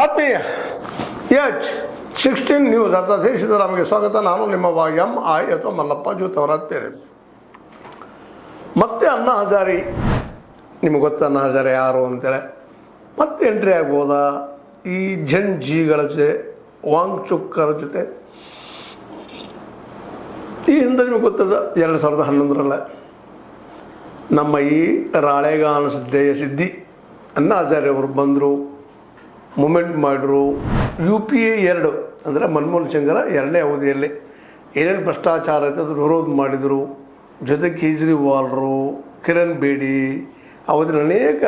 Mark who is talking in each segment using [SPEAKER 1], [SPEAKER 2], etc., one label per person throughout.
[SPEAKER 1] ಆತ್ಮೀಯ H16 news ಅರ್ಥಾತ್ ಸಿದ್ದರಾಮಯ್ಯ ಸ್ವಾಗತ. ನಾನು ನಿಮ್ಮ MI ಅಥವಾ ಮಲ್ಲಪ್ಪ ಜೂತವರಾಜ್ ಬೇರೆ. ಮತ್ತೆ ಅಣ್ಣಾ ಹಜಾರೆ, ನಿಮಗೆ ಗೊತ್ತ ಅಣ್ಣಾ ಹಜಾರೆ ಯಾರು ಅಂತೇಳಿ ಮತ್ತೆ ಎಂಟ್ರಿ ಆಗ್ಬೋದಾ ಈ ಜನ್ ಜಿಗಳ ಜೊತೆ, ವಾಂಗ್ಚುಕ್ಕರ ಜೊತೆ? ಈ ಹಿಂದೆ ನಿಮಗೆ ಗೊತ್ತದ 2011 ನಮ್ಮ ಈ ರಾಳೆಗಾನ ಸಿದ್ದಿ ಅಣ್ಣಾ ಹಜಾರೆ ಅವರು ಬಂದರು, ಮೂಮೆಂಟ್ ಮಾಡಿದ್ರು. UPA 2 ಅಂದರೆ ಮನಮೋಹನ್ ಸಿಂಗ್ರ 2ನೇ ಅವಧಿಯಲ್ಲಿ ಏನೇನು ಭ್ರಷ್ಟಾಚಾರ ಐತೆ ಅದ್ರ ವಿರೋಧ ಮಾಡಿದರು. ಜೊತೆ ಕೇಜ್ರಿವಾಲ್ರು, ಕಿರಣ್ ಬೇಡಿ, ಅವತ್ತಿನ ಅನೇಕ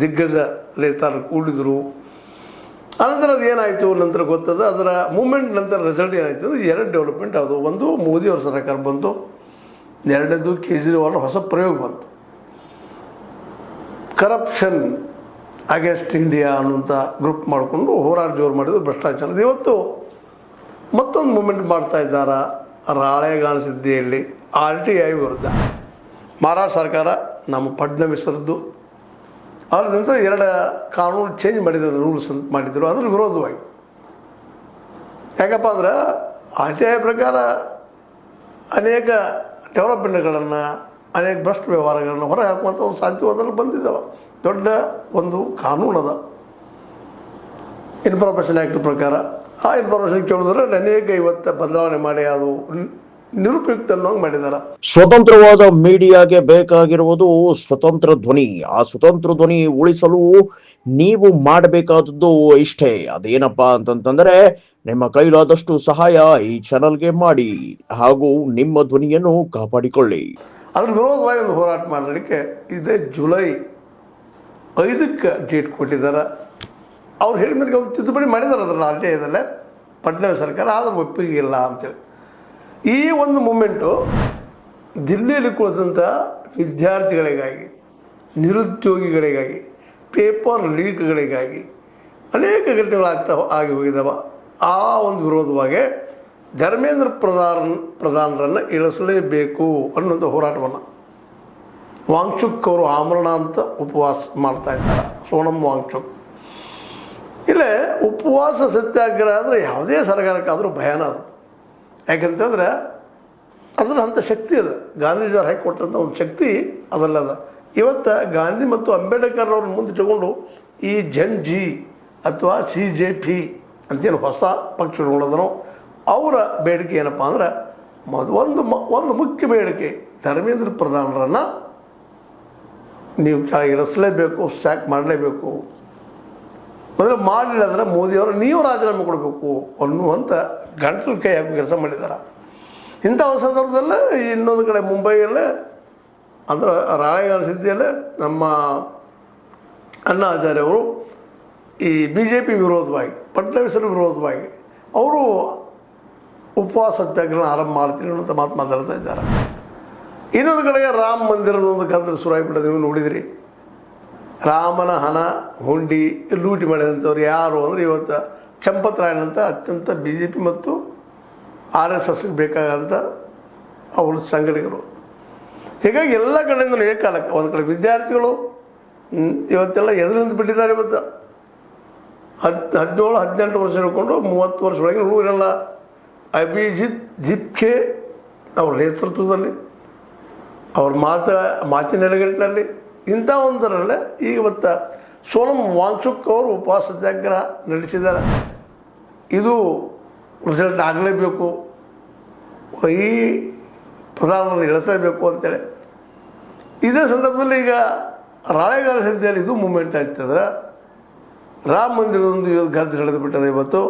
[SPEAKER 1] ದಿಗ್ಗಜ ನೇತಾರರು ಕೂಡಿದರು. ಅನಂತರ ಅದು ಏನಾಯಿತು ನಂತರ ಗೊತ್ತದ. ಅದರ ಮೂಮೆಂಟ್ ನಂತರ ರಿಸಲ್ಟ್ ಏನಾಯಿತು ಅಂದರೆ 2 ಡೆವಲಪ್ಮೆಂಟ್ ಅದು. ಒಂದು ಮೋದಿಯವ್ರ ಸರ್ಕಾರ ಬಂತು, 2ನೇದು ಕೇಜ್ರಿವಾಲ್ ಹೊಸ ಪ್ರಯೋಗ ಬಂತು. ಕರಪ್ಷನ್ ಅಗೇನ್ಸ್ಟ್ ಇಂಡಿಯಾ ಅನ್ನುವಂಥ ಗ್ರೂಪ್ ಮಾಡಿಕೊಂಡು ಹೋರಾಟ ಜೋರು ಮಾಡಿದ್ರು ಭ್ರಷ್ಟಾಚಾರದ. ಇವತ್ತು ಮತ್ತೊಂದು ಮೂಮೆಂಟ್ ಮಾಡ್ತಾ ಇದ್ದಾರೆ ರಾಳೆಗಾನ ಸಿದ್ದಿಯಲ್ಲಿ RTI ವಿರುದ್ಧ. ಮಹಾರಾಷ್ಟ್ರ ಸರ್ಕಾರ ನಮ್ಮ ಫಡ್ನವೀಸರದ್ದು ಅದ್ರ ನಂತರ 2 ಕಾನೂನು ಚೇಂಜ್ ಮಾಡಿದ್ದಾರೆ, ರೂಲ್ಸ್ ಅಂತ ಮಾಡಿದರು. ಅದ್ರ ವಿರೋಧವಾಗಿ ಯಾಕಪ್ಪ ಅಂದ್ರೆ RTI ಪ್ರಕಾರ ಅನೇಕ ಡೆವಲಪ್ಮೆಂಟ್ಗಳನ್ನು, ಅನೇಕ ಭ್ರಷ್ಟ ವ್ಯವಹಾರಗಳನ್ನು ಹೊರ ಹಾಕುವಂಥ ಒಂದು ಸಾಧ್ಯವಾದಲ್ಲಿ ಬಂದಿದ್ದಾವೆ. ದೊಡ್ಡ ಒಂದು ಕಾನೂನು ಅದ ಇನ್ಫಾರ್ಮೇಷನ್ ಆ್ಯಕ್ಟ್ ಪ್ರಕಾರ. ಆ ಇನ್ಫಾರ್ಮೇಷನ್ ಕೇಳಿದ್ರೆ ಅನೇಕ ಇವತ್ತು ಬದಲಾವಣೆ ಮಾಡಿ ಅದು ನಿರುಪಯುಕ್ತ ಅನ್ನೋಂಗೆ ಮಾಡಿದ್ದಾರೆ.
[SPEAKER 2] ಸ್ವತಂತ್ರವಾದ ಮೀಡಿಯಾಗೆ ಬೇಕಾಗಿರುವುದು ಸ್ವತಂತ್ರ ಧ್ವನಿ. ಆ ಸ್ವತಂತ್ರ ಧ್ವನಿ ಉಳಿಸಲು ನೀವು ಮಾಡಬೇಕಾದದ್ದು ಇಷ್ಟೇ. ಅದೇನಪ್ಪಾ ಅಂತಂತಂದ್ರೆ ನಿಮ್ಮ ಕೈಲಾದಷ್ಟು ಸಹಾಯ ಈ ಚಾನಲ್ಗೆ ಮಾಡಿ ಹಾಗೂ ನಿಮ್ಮ ಧ್ವನಿಯನ್ನು ಕಾಪಾಡಿಕೊಳ್ಳಿ.
[SPEAKER 1] ಅದ್ರ ವಿರೋಧವಾಗಿ ಒಂದು ಹೋರಾಟ ಮಾಡಲಿಕ್ಕೆ ಇದೇ ಜುಲೈ 5ಕ್ಕೆ ಡೇಟ್ ಕೊಟ್ಟಿದ್ದಾರೆ. ಅವ್ರು ಹೇಳಿದ ಮೇರೆಗೆ ಒಂದು ತಿದ್ದುಪಡಿ ಮಾಡಿದ್ದಾರೆ ಅದರಲ್ಲಿ RTIದಲ್ಲೇ ಫಡ್ನವೀಸ್ ಸರ್ಕಾರ, ಆದ್ರೆ ಒಪ್ಪಿಗೆ ಇಲ್ಲ ಅಂತೇಳಿ. ಈ ಒಂದು ಮೂಮೆಂಟು ದಿಲ್ಲಿಯಲ್ಲಿ ಕುಳಿತಂಥ ವಿದ್ಯಾರ್ಥಿಗಳಿಗಾಗಿ, ನಿರುದ್ಯೋಗಿಗಳಿಗಾಗಿ, ಪೇಪರ್ ಲೀಕ್ಗಳಿಗಾಗಿ ಅನೇಕ ಆಗಿ ಹೋಗಿದ್ದಾವೆ. ಆ ಒಂದು ವಿರೋಧವಾಗಿ ಧರ್ಮೇಂದ್ರ ಪ್ರಧಾನರನ್ನು ಇಳಿಸಲೇಬೇಕು ಅನ್ನೋಂಥ ಹೋರಾಟವನ್ನು ವಾಂಗ್ಚುಕ್ ಅವರು ಆಮರಣ ಅಂತ ಉಪವಾಸ ಮಾಡ್ತಾ ಇದ್ದಾರೆ. ಸೋನಮ್ ವಾಂಗ್ಚುಕ್ ಇಲ್ಲೇ ಉಪವಾಸ ಸತ್ಯಾಗ್ರಹ ಅಂದರೆ ಯಾವುದೇ ಸರ್ಕಾರಕ್ಕಾದರೂ ಭಯಾನ ಅದು. ಯಾಕಂತಂದ್ರೆ ಅದರ ಅಂಥ ಶಕ್ತಿ ಅದ. ಗಾಂಧೀಜಿಯವ್ರು ಹಾಕಿ ಕೊಟ್ಟಂಥ ಒಂದು ಶಕ್ತಿ ಅದಲ್ಲದ. ಇವತ್ತು ಗಾಂಧಿ ಮತ್ತು ಅಂಬೇಡ್ಕರ್ ಅವ್ರನ್ನ ಮುಂದೆ ತಗೊಂಡು ಈ ಜನ್ ಜಿ ಅಥವಾ CJP ಅಂತೇನು ಹೊಸ ಪಕ್ಷ ನೋಡೋದನೋ ಅವರ ಬೇಡಿಕೆ ಏನಪ್ಪ ಅಂದ್ರೆ ಒಂದು ಮುಖ್ಯ ಬೇಡಿಕೆ, ಧರ್ಮೇಂದ್ರ ಪ್ರಧಾನರನ್ನು ನೀವು ಕೆಳಗಿಳಿಸಲೇಬೇಕು, ಸ್ಯಾಕ್ ಮಾಡಲೇಬೇಕು. ಅಂದರೆ ಮಾಡಲಿಲ್ಲ ಅಂದರೆ ಮೋದಿಯವರು ನೀವು ರಾಜೀನಾಮೆ ಕೊಡಬೇಕು ಅನ್ನುವಂಥ ಗಂಟಲು ಕೈ ಹಾಕಿ ಕೆಲಸ ಮಾಡಿದ್ದಾರೆ. ಇಂಥ ಒಂದು ಸಂದರ್ಭದಲ್ಲೇ ಇನ್ನೊಂದು ಕಡೆ ಮುಂಬೈಯಲ್ಲೇ ಅಂದ್ರೆ ರಾಳೆಗಾನ ಸಿದ್ದಿಯಲ್ಲೇ ನಮ್ಮ ಅಣ್ಣಾ ಹಜಾರೆ ಅವರು ಈ BJP ವಿರೋಧವಾಗಿ, ಫಡ್ನವೀಸರ ವಿರೋಧವಾಗಿ ಅವರು ಉಪವಾಸ ಸತ್ಯಾಗ್ರಹ ಆರಂಭ ಮಾಡ್ತೀನಿ ಅನ್ನೋಂಥ ಮಾತು ಮಾತಾಡ್ತಾ ಇದ್ದಾರೆ. ಇನ್ನೊಂದು ಕಡೆಗೆ ರಾಮ ಮಂದಿರದ ಒಂದು ಕಥೆ ಶುರುವಾಗ್ಬಿಟ್ಟದೆ. ನೀವು ನೋಡಿದಿರಿ, ರಾಮನ ಹಣ ಹುಂಡಿ ಲೂಟಿ ಮಾಡಿದಂಥವ್ರು ಯಾರು ಅಂದರೆ ಇವತ್ತು ಚಂಪತ್ ರಾಯಣ್ಣ ಅಂತ ಅತ್ಯಂತ BJP ಮತ್ತು RSSಗೆ ಬೇಕಾದಂಥ ಅವ್ರ ಸಂಘಟಕರು. ಹೀಗಾಗಿ ಎಲ್ಲ ಕಡೆಯಿಂದಲೂ ಏಕಾಲಕ್ಕೆ ಒಂದು ಕಡೆ ವಿದ್ಯಾರ್ಥಿಗಳು ಇವತ್ತೆಲ್ಲ ಎದುರಿಂದ ಬಿಟ್ಟಿದ್ದಾರೆ. ಇವತ್ತು 17-18 ವರ್ಷ ಹಿಡ್ಕೊಂಡು 30 ವರ್ಷ ಒಳಗೆ ಹುಡುಗರೆಲ್ಲ ಅಭಿಜಿತ್ ದಿಪ್ಕೆ ಅವ್ರ ನೇತೃತ್ವದಲ್ಲಿ, ಅವ್ರ ಮಾತಿನ ನೆಲೆಗಟ್ಟಿನಲ್ಲಿ ಇಂಥ ಒಂದರಲ್ಲೇ ಈಗ ಇವತ್ತು ಸೋನಮ್ ವಾಂಗ್ಚುಕ್ ಅವರು ಉಪವಾಸ ಸತ್ಯಾಗ್ರಹ ನಡೆಸಿದ್ದಾರೆ. ಇದು ರಿಸಲ್ಟ್ ಆಗಲೇಬೇಕು, ಈ ಪ್ರಧಾನವನ್ನು ಇಳಿಸಲೇಬೇಕು ಅಂತೇಳಿ. ಇದೇ ಸಂದರ್ಭದಲ್ಲಿ ಈಗ ರಾಳೆಗಾನ ಸಿದ್ದಿಯಲ್ಲಿ ಇದು ಮೂಮೆಂಟ್ ಆಗ್ತದ್ರೆ ರಾಮ ಮಂದಿರದೊಂದು ಗದ್ದು ಹಿಡಿದು ಬಿಟ್ಟದೆ. ಇವತ್ತು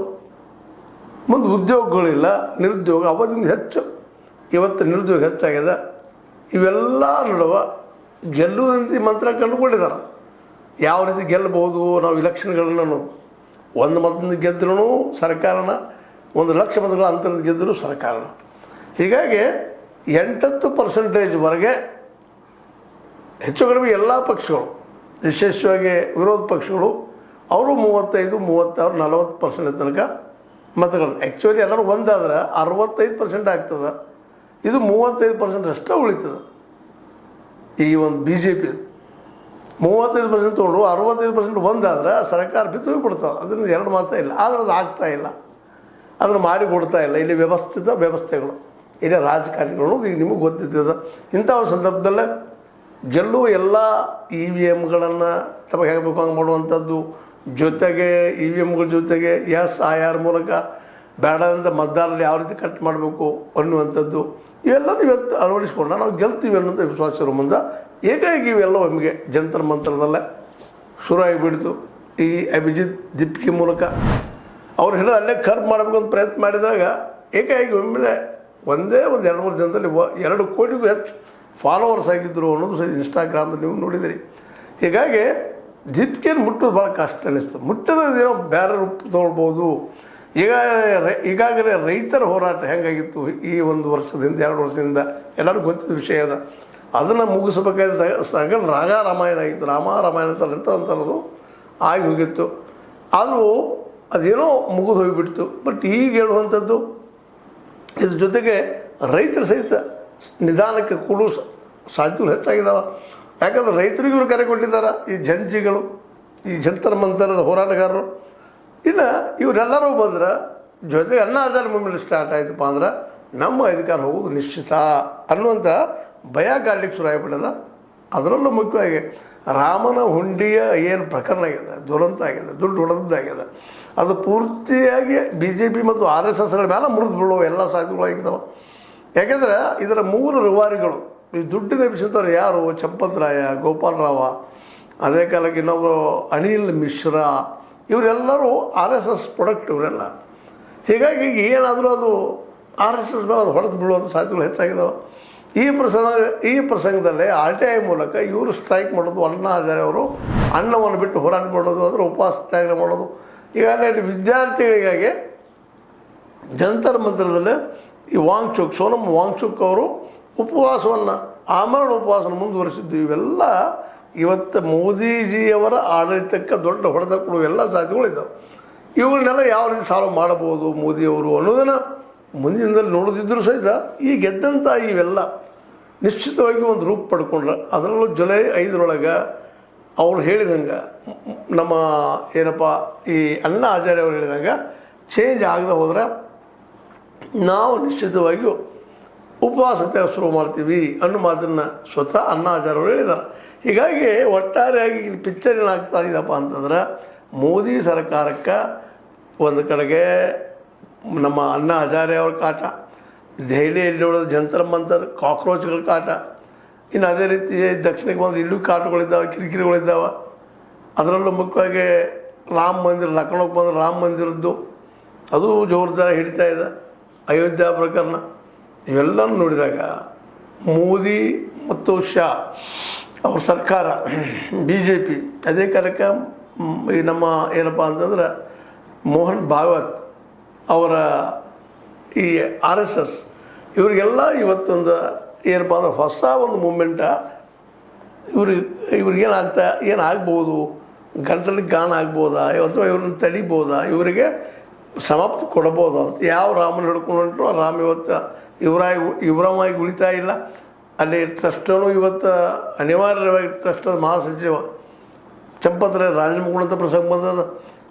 [SPEAKER 1] ಮುಂದೆ ಉದ್ಯೋಗಗಳಿಲ್ಲ, ನಿರುದ್ಯೋಗ ಅವಧಿಯಿಂದ ಹೆಚ್ಚು. ಇವತ್ತು ನಿರುದ್ಯೋಗ ಹೆಚ್ಚಾಗಿದೆ. ಇವೆಲ್ಲ ನಡುವ ಗೆಲ್ಲುವಂತೆ ಮಂತ್ರ ಕಂಡುಕೊಂಡಿದ್ದಾರೆ. ಯಾವ ರೀತಿ ಗೆಲ್ಲಬಹುದು ನಾವು ಇಲೆಕ್ಷನ್ಗಳನ್ನು. 1 ಮತದಿಂದ ಗೆದ್ದರೂ ಸರ್ಕಾರನ, 1 ಲಕ್ಷ ಮತಗಳ ಅಂತರದಿಂದ ಗೆದ್ದರೂ ಸರ್ಕಾರನ. ಹೀಗಾಗಿ 80% ಹೆಚ್ಚು ಕಡಿಮೆ ಎಲ್ಲ ಪಕ್ಷಗಳು, ವಿಶೇಷವಾಗಿ ವಿರೋಧ ಪಕ್ಷಗಳು, ಅವರು 35, 36, 40% ತನಕ ಮತಗಳನ್ನು. ಆ್ಯಕ್ಚುಲಿ ಎಲ್ಲರೂ ಒಂದಾದ್ರೆ 65% ಆಗ್ತದೆ. ಇದು 35% ಅಷ್ಟೇ ಉಳಿತದೆ ಈ ಒಂದು BJP. 35% ತೊಗೊಂಡು 65% ಬಂದಾದ್ರೆ ಸರ್ಕಾರ ಬಿದ್ದು ಬಿಡ್ತದೆ. ಅದನ್ನು ಎರಡು ಮಾತ್ರ ಇಲ್ಲ. ಆದರೆ ಅದು ಆಗ್ತಾ ಇಲ್ಲ, ಅದನ್ನು ಮಾಡಿ ಕೊಡ್ತಾ ಇಲ್ಲ. ಇಲ್ಲಿ ವ್ಯವಸ್ಥೆಗಳು, ಇಲ್ಲಿ ರಾಜಕಾರಣಿಗಳು ಈಗ ನಿಮಗೆ ಗೊತ್ತಿದ್ದದ. ಇಂಥ ಒಂದು ಸಂದರ್ಭದಲ್ಲೇ ಗೆಲ್ಲುವ ಎಲ್ಲ EVMಗಳನ್ನು ತಮಗೆ ಹೇಗಬೇಕು ಹಂಗೆ ಮಾಡುವಂಥದ್ದು, ಜೊತೆಗೆ EVMಗಳ ಜೊತೆಗೆ SIR ಮೂಲಕ ಬೇಡದಂಥ ಮತದಾರರಲ್ಲಿ ಯಾವ ರೀತಿ ಕಟ್ ಮಾಡಬೇಕು ಅನ್ನುವಂಥದ್ದು ಇವೆಲ್ಲನೂ ಇವತ್ತು ಅಳವಡಿಸ್ಕೊಂಡು ನಾವು ಗೆಲ್ತೀವಿ ಅನ್ನೋಂಥ ವಿಶ್ವಾಸ ಇರೋ ಮುಂದೆ ಏಕಾಏಕಿ ಇವೆಲ್ಲ ಒಮ್ಮೆಗೆ ಜಂತರ ಮಂತ್ರದಲ್ಲೇ ಶುರು ಆಗಿಬಿಡ್ತು. ಈ ಅಭಿಜಿತ್ ದಿಪ್ಕಿ ಮೂಲಕ ಅವ್ರು ಹಿಡಿದು ಅಲ್ಲೇ ಖರ್ಚು ಮಾಡಬೇಕಂತ ಪ್ರಯತ್ನ ಮಾಡಿದಾಗ ಏಕಾಏಕಿ ಒಮ್ಮೆಲೆ ಒಂದೇ ಒಂದು 2-3 ದಿನದಲ್ಲಿ 2 ಕೋಟಿಗೂ ಹೆಚ್ಚು ಫಾಲೋವರ್ಸ್ ಆಗಿದ್ದರು ಅನ್ನೋದು ಸಹ ಇನ್ಸ್ಟಾಗ್ರಾಮ್ದಲ್ಲಿ ನೀವು ನೋಡಿದಿರಿ. ಹೀಗಾಗಿ ದಿಪ್ಕಿಯನ್ನು ಮುಟ್ಟೋದು ಭಾಳ ಕಷ್ಟ ಅನ್ನಿಸ್ತು. ಮುಟ್ಟಿದ್ರೇನೋ ಬೇರೆ ರೂಪ ತೊಗೊಳ್ಬೋದು. ಈಗಾಗಲೇ ರೈತರ ಹೋರಾಟ ಹೆಂಗಾಗಿತ್ತು ಈ 1 ವರ್ಷದಿಂದ 2 ವರ್ಷದಿಂದ ಎಲ್ಲರಿಗೂ ಗೊತ್ತಿದ್ದ ವಿಷಯ ಅದ. ಅದನ್ನು ಮುಗಿಸ್ಬೇಕಾದ್ರೆ ಸಗಲ್ ರಾಮಾಯಣ ಆಗಿತ್ತು. ರಾಮಾಯಣ ಅಂತಾರದು ಆಗಿ ಹೋಗಿತ್ತು. ಆದರೂ ಅದೇನೋ ಮುಗಿದು ಹೋಗಿಬಿಡ್ತು. ಬಟ್ ಈಗ ಹೇಳುವಂಥದ್ದು ಇದ್ರ ಜೊತೆಗೆ ರೈತರ ಸಹಿತ ನಿಧಾನಕ್ಕೆ ಕೂಡುವ ಸಾಧ್ಯತೆಗಳು ಹೆಚ್ಚಾಗಿದ್ದಾವೆ. ಯಾಕಂದ್ರೆ ರೈತರಿಗೂ ಇವರು ಕರೆ ಕೊಟ್ಟಿದ್ದಾರೆ, ಈ ಜಂಜಿಗಳು, ಈ ಜಂತರ ಮಂತರದ ಹೋರಾಟಗಾರರು. ಇನ್ನು ಇವರೆಲ್ಲರೂ ಬಂದ್ರೆ ಜೊತೆಗೆ ಅನ್ನ ಹಜಾರ್ ಮೂಮೆಂಟ್ ಸ್ಟಾರ್ಟ್ ಆಯ್ತಪ್ಪ ಅಂದ್ರೆ ನಮ್ಮ ಅಧಿಕಾರ ಹೋಗೋದು ನಿಶ್ಚಿತ ಅನ್ನುವಂಥ ಭಯ ಕಾಡ್ಲಿಕ್ಕೆ ಶುರು ಆಗಿಬಿಟ್ಟದ. ಅದರಲ್ಲೂ ಮುಖ್ಯವಾಗಿ ರಾಮನ ಹುಂಡಿಯ ಏನು ಪ್ರಕರಣ ಆಗಿದೆ, ದುರಂತ ಆಗಿದೆ, ದುಡ್ಡು ಹೊಡೆದಾಗಿದೆ, ಅದು ಪೂರ್ತಿಯಾಗಿ BJP ಮತ್ತು RSSಗಳ ಮೇಲೆ ಮುರಿದು ಬೀಳುವ ಎಲ್ಲ ಸಾಧ್ಯತೆಗಳಾಗಿದ್ದಾವೆ. ಯಾಕೆಂದರೆ ಇದರ 3 ರೂವಾರಿಗಳು ಈ ದುಡ್ಡಿನ ಎಬ್ಬಿಸಿದವರು ಯಾರು? ಚಂಪತರಾಯ, ಗೋಪಾಲರಾವ, ಅದೇ ಕಾಲಕ್ಕೆ ಇನ್ನೊಬ್ಬರು ಅನಿಲ್ ಮಿಶ್ರಾ, ಇವರೆಲ್ಲರೂ RSS ಪ್ರಾಡಕ್ಟ್ ಇವರೆಲ್ಲ. ಹೀಗಾಗಿ ಏನಾದರೂ ಅದು RSS ಮೇಲೆ ಅದು ಹೊಡೆದು ಬೀಳುವಂಥ ಸಾಧ್ಯತೆಗಳು ಹೆಚ್ಚಾಗಿದ್ದಾವೆ. ಈ ಪ್ರಸಂಗದಲ್ಲೇ RTI ಮೂಲಕ ಇವರು ಸ್ಟ್ರೈಕ್ ಮಾಡೋದು, ಅಣ್ಣಾ ಹಜಾರೆ ಅವರು ಅನ್ನವನ್ನು ಬಿಟ್ಟು ಹೋರಾಟ ಮಾಡೋದು, ಅದರ ಉಪವಾಸ ತ್ಯಾಗ ಮಾಡೋದು. ಈಗಾಗಲೇ ವಿದ್ಯಾರ್ಥಿಗಳಿಗಾಗಿ ಜಂತರ ಮಂತ್ರದಲ್ಲೇ ಈ ಸೋನಮ್ ವಾಂಗ್ಚುಕ್ ಅವರು ಉಪವಾಸವನ್ನು ಆಮರಣ ಉಪವಾಸನ ಮುಂದುವರಿಸಿದ್ದು. ಇವೆಲ್ಲ ಇವತ್ತು ಮೋದಿಜಿಯವರ ಆಡಳಿತಕ್ಕೆ ದೊಡ್ಡ ಹೊಡೆತ ಕೊಡುವ ಎಲ್ಲ ಸಾಧ್ಯತೆಗಳಿದ್ದಾವೆ. ಇವುಗಳನ್ನೆಲ್ಲ ಯಾವ ರೀತಿ ಸಾಲ್ವ್ ಮಾಡಬಹುದು ಮೋದಿಯವರು ಅನ್ನೋದನ್ನು ಮುಂದಿನದಲ್ಲಿ ನೋಡೋದಿದ್ದರೂ ಸಹಿತ ಈ ಗೆದ್ದಂಥ ಇವೆಲ್ಲ ನಿಶ್ಚಿತವಾಗಿ ಒಂದು ರೂಪ ಪಡ್ಕೊಂಡ್ರೆ, ಅದರಲ್ಲೂ ಜುಲೈ 5 ಅವ್ರು ಹೇಳಿದಂಗೆ ನಮ್ಮ ಏನಪ್ಪ ಈ ಅಣ್ಣಾ ಹಜಾರೆ ಅವರು ಹೇಳಿದಂಗೆ ಚೇಂಜ್ ಆಗದೆ ಹೋದರೆ ನಾವು ನಿಶ್ಚಿತವಾಗಿಯೂ ಉಪವಾಸತೆ ಶುರು ಮಾಡ್ತೀವಿ ಅನ್ನೋ ಮಾತನ್ನು ಸ್ವತಃ ಅಣ್ಣಾ ಹಜಾರೆ ಅವರು ಹೇಳಿದ್ದಾರೆ. ಹೀಗಾಗಿ ಒಟ್ಟಾರೆಯಾಗಿ ಪಿಕ್ಚರ್ ಏನಾಗ್ತಾ ಇದೆಯಪ್ಪ ಅಂತಂದ್ರೆ ಮೋದಿ ಸರ್ಕಾರಕ್ಕೆ ಒಂದು ಕಡೆಗೆ ನಮ್ಮ ಅಣ್ಣಾ ಹಜಾರೆ ಅವ್ರ ಕಾಟ, ದೆಹಲಿಯಲ್ಲಿ ನೋಡೋದು ಜಂತರ ಮಂತರ ಕಾಕ್ರೋಚ್ಗಳ ಕಾಟ, ಇನ್ನು ಅದೇ ರೀತಿ ದಕ್ಷಿಣಕ್ಕೆ ಬಂದರೆ ಇಲ್ಲೂ ಕಾಟುಗಳಿದ್ದಾವೆ, ಕಿರಿಕಿರಿಗಳಿದ್ದಾವೆ. ಅದರಲ್ಲೂ ಮುಖ್ಯವಾಗಿ ರಾಮ ಮಂದಿರ, ಲಕ್ನೋಕ್ಕೆ ಬಂದರೆ ರಾಮ ಮಂದಿರದ್ದು ಅದು ಜೋರ್ದಾರ ಹಿಡಿತಾ ಇದೆ. ಅಯೋಧ್ಯ ಪ್ರಕರಣ ಇವೆಲ್ಲನೂ ನೋಡಿದಾಗ ಮೋದಿ ಮತ್ತು ಶಾ ಅವ್ರ ಸರ್ಕಾರ, BJP, ಅದೇ ಕಾಲಕ್ಕೆ ಈ ನಮ್ಮ ಏನಪ್ಪ ಅಂತಂದ್ರೆ ಮೋಹನ್ ಭಾಗವತ್ ಅವರ ಈ RSS ಇವರಿಗೆಲ್ಲ ಇವತ್ತೊಂದು ಏನಪ್ಪ ಅಂದ್ರೆ ಹೊಸ ಒಂದು ಮೂಮೆಂಟ ಏನಾಗ್ಬೋದು, ಗಂಟಲಿಗೆ ಗಾನ ಆಗ್ಬೋದಾ ಅಥವಾ ಇವ್ರನ್ನ ತಡಿಬೋದಾ, ಇವರಿಗೆ ಸಮಾಪ್ತಿ ಕೊಡಬೋದು ಅಂತ. ಯಾವ ರಾಮನ ಹಿಡ್ಕೊಂಡು ರಾಮ ಇವತ್ತು ಇವರವಾಗಿ ಉಳಿತಾ ಇಲ್ಲ. ಅಲ್ಲಿ ಟ್ರಸ್ಟನು ಇವತ್ತು ಅನಿವಾರ್ಯವಾಗಿ ಟ್ರಸ್ಟದ ಮಹಾಸಚಿವ ಚಂಪತರಾಯ ರಾಜೀನಾಮೆ ಕೊಡುವಂಥ ಪ್ರಸಂಗ ಬಂದದ.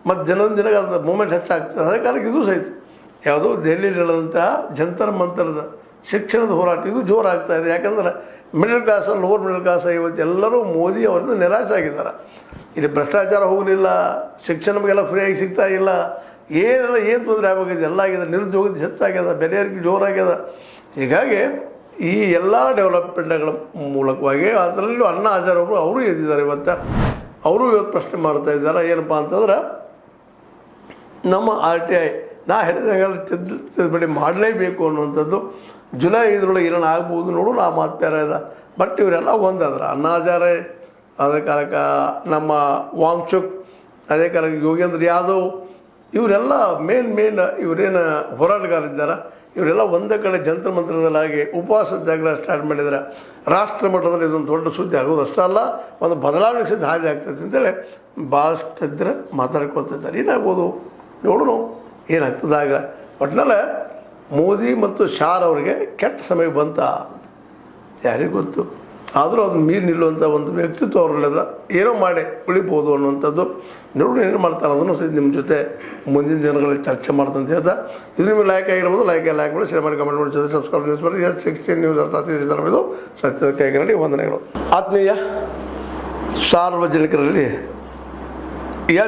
[SPEAKER 1] ಮತ್ತು ದಿನಕ್ಕೆ ಅದು ಮೂಮೆಂಟ್ ಹೆಚ್ಚಾಗ್ತದೆ. ಅದೇ ಕಾಲಕ್ಕೆ ಇದು ಸಹಿತ ಯಾವುದೋ ದೆಹಲಿಯಲ್ಲಿ ಹೇಳದಂಥ ಜಂತರ ಮಂತರದ ಶಿಕ್ಷಣದ ಹೋರಾಟ ಇದು ಜೋರಾಗ್ತಾ ಇದೆ. ಯಾಕಂದ್ರೆ middle class, lower middle class ಇವತ್ತು ಎಲ್ಲರೂ ಮೋದಿ ಅವರಿಂದ ನಿರಾಶೆ ಆಗಿದ್ದಾರೆ. ಇಲ್ಲಿ ಭ್ರಷ್ಟಾಚಾರ ಹೋಗಲಿಲ್ಲ, ಶಿಕ್ಷಣ ನಮಗೆಲ್ಲ ಫ್ರೀಯಾಗಿ ಸಿಗ್ತಾ ಇಲ್ಲ, ಏನು ತೊಂದರೆ ಆಗೋಗಿದೆ, ಎಲ್ಲ ಆಗಿದೆ, ನಿರುದ್ಯೋಗದ ಹೆಚ್ಚಾಗ್ಯದ, ಬೆಲೆ ಏರಿಕೆ ಜೋರಾಗ್ಯದ. ಹೀಗಾಗಿ ಈ ಎಲ್ಲ ಡೆವಲಪ್ಮೆಂಟ್ಗಳ ಮೂಲಕವಾಗಿ ಅದರಲ್ಲೂ ಅಣ್ಣಾ ಹಜಾರೆ ಅವರು ಎದ್ದಿದ್ದಾರೆ. ಇವತ್ತು ಪ್ರಶ್ನೆ ಮಾಡ್ತಾ ಇದ್ದಾರೆ ಏನಪ್ಪ ಅಂತಂದ್ರೆ ನಮ್ಮ RTI ನಾ ಹೇಳಿದಾಗ ತಿದ್ದುಪಡಿ ಮಾಡಲೇಬೇಕು ಅನ್ನುವಂಥದ್ದು. ಜುಲೈ 5 ಏನೇನು ಆಗ್ಬೋದು ನೋಡು, ನಾ ಮಾತು ಬೇರೆ ಇದೆ. ಬಟ್ ಇವರೆಲ್ಲ ಒಂದಾದ್ರೆ ಅಣ್ಣಾ ಹಜಾರೆ, ಅದೇ ಕಾಲಕ್ಕೆ ನಮ್ಮ ವಾಂಗ್ಚುಕ್, ಅದೇ ಕಾಲಕ್ಕೆ ಯೋಗೇಂದ್ರ ಯಾದವ್, ಇವರೆಲ್ಲ ಮೇನ್ ಇವರೇನು ಹೋರಾಟಗಾರಿದ್ದಾರೆ. ಇವರೆಲ್ಲ ಒಂದೇ ಕಡೆ ಜಂತರ ಮಂತ್ರದಲ್ಲಾಗಿ ಉಪವಾಸ ಸತ್ಯಾಗ್ರಹ ಸ್ಟಾರ್ಟ್ ಮಾಡಿದರೆ ರಾಷ್ಟ್ರ ಮಟ್ಟದಲ್ಲಿ ಇದೊಂದು ದೊಡ್ಡ ಸುದ್ದಿ ಆಗೋದು ಅಷ್ಟೇ ಅಲ್ಲ, ಒಂದು ಬದಲಾವಣೆ ಸಿದ್ಧ ಹಾದಿ ಆಗ್ತೈತೆ ಅಂತೇಳಿ ಭಾಳಷ್ಟು ಇದ್ದರೆ ಮಾತಾಡ್ಕೊಳ್ತಿದ್ದಾರೆ. ಏನಾಗ್ಬೋದು ನೋಡೋಣ ಏನಾಗ್ತದಾಗ. ಒಟ್ಟಿನಲ್ಲಿ ಮೋದಿ ಮತ್ತು ಶಾರ್ ಅವರಿಗೆ ಕೆಟ್ಟ ಸಮಯ ಬಂತ ಯಾರಿಗೂ ಗೊತ್ತು. ಆದರೂ ಅದು ಮೀರಿ ನಿಲ್ಲುವಂಥ ಒಂದು ವ್ಯಕ್ತಿತ್ವ ಅವರಲ್ಲಿದೆ. ಏನೋ ಮಾಡಿ ಉಳಿಬೋದು ಅನ್ನುವಂಥದ್ದು. ನೋಡಿ ಏನು ಮಾಡ್ತಾರೆ ಅದನ್ನು ಸಹ ನಿಮ್ಮ ಜೊತೆ ಮುಂದಿನ ದಿನಗಳಲ್ಲಿ ಚರ್ಚೆ ಮಾಡ್ತಂತ ಹೇಳ್ತಾ, ಇದು ನಿಮಗೆ ಲೈಕ್ ಆಗಿರ್ಬೋದು. ಲೈಕ್ ಮಾಡಿ ಶೇರ್ ಮಾಡಿ ಕಮೆಂಟ್ ಮಾಡಿ ಜೊತೆ ಸಬ್ಸ್ಕ್ರೈಬ್ ನ್ಯೂಸ್ ಮಾಡಿ H16 ನ್ಯೂಸ್ ಅರ್ಥಾತ್ ಇದು ಸತ್ಯದ ಕೈಗಳಲ್ಲಿ ವಂದನೆಗಳು. ಆತ್ಮೀಯ ಸಾರ್ವಜನಿಕರಲ್ಲಿ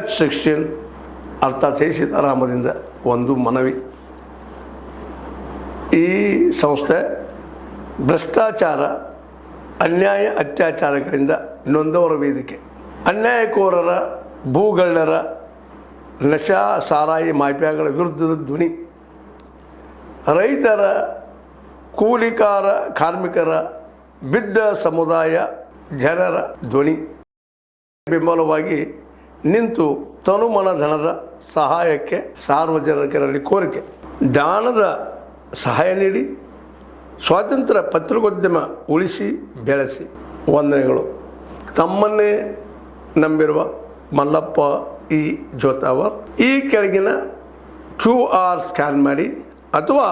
[SPEAKER 1] H16 ಅರ್ಥಾತ್ ಸೀತಾರಾಮದಿಂದ ಒಂದು ಮನವಿ. ಈ ಸಂಸ್ಥೆ ಭ್ರಷ್ಟಾಚಾರ, ಅನ್ಯಾಯ, ಅತ್ಯಾಚಾರಗಳಿಂದ ನೊಂದವರ ವೇದಿಕೆ. ಅನ್ಯಾಯಕೋರರ, ಭೂಗಳ್ಳರ, ನಶಾ ಸಾರಾಯಿ ಮಾಫಿಯಾಗಳ ವಿರುದ್ಧದ ಧ್ವನಿ. ರೈತರ, ಕೂಲಿಕಾರ, ಕಾರ್ಮಿಕರ, ಬಿದ್ದ ಸಮುದಾಯ ಜನರ ಧ್ವನಿ. ಬೆಂಬಲವಾಗಿ ನಿಂತು ತನುಮನ ಧನದ ಸಹಾಯಕ್ಕೆ ಸಾರ್ವಜನಿಕರಲ್ಲಿ ಕೋರಿಕೆ. ದಾನದ ಸಹಾಯ ನೀಡಿ ಸ್ವಾತಂತ್ರ್ಯ ಪತ್ರಿಕೋದ್ಯಮ ಉಳಿಸಿ ಬೆಳೆಸಿ. ವಂದನೆಗಳು. ತಮ್ಮನ್ನೇ ನಂಬಿರುವ ಮಲ್ಲಪ್ಪ ಇ ಜೋತಾವರ್. ಈ ಕೆಳಗಿನ QR ಸ್ಕ್ಯಾನ್ ಮಾಡಿ ಅಥವಾ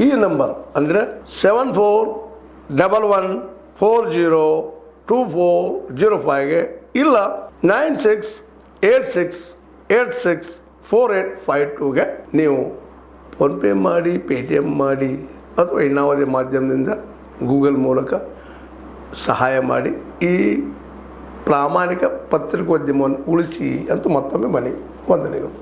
[SPEAKER 1] ಈ ನಂಬರ್ ಅಂದರೆ 7411402405ಗೆ ಇಲ್ಲ 9686864852ಗೆ ನೀವು ಫೋನ್ಪೇ ಮಾಡಿ, ಪೇಟಿಎಮ್ ಮಾಡಿ ಅಥವಾ ಇನ್ನಾವುದೇ ಮಾಧ್ಯಮದಿಂದ ಗೂಗಲ್ ಮೂಲಕ ಸಹಾಯ ಮಾಡಿ ಈ ಪ್ರಾಮಾಣಿಕ ಪತ್ರಿಕೋದ್ಯಮವನ್ನು ಉಳಿಸಿ ಅಂತ ಮತ್ತೊಮ್ಮೆ ಮನವಿ. ವಂದನೆಗಳು.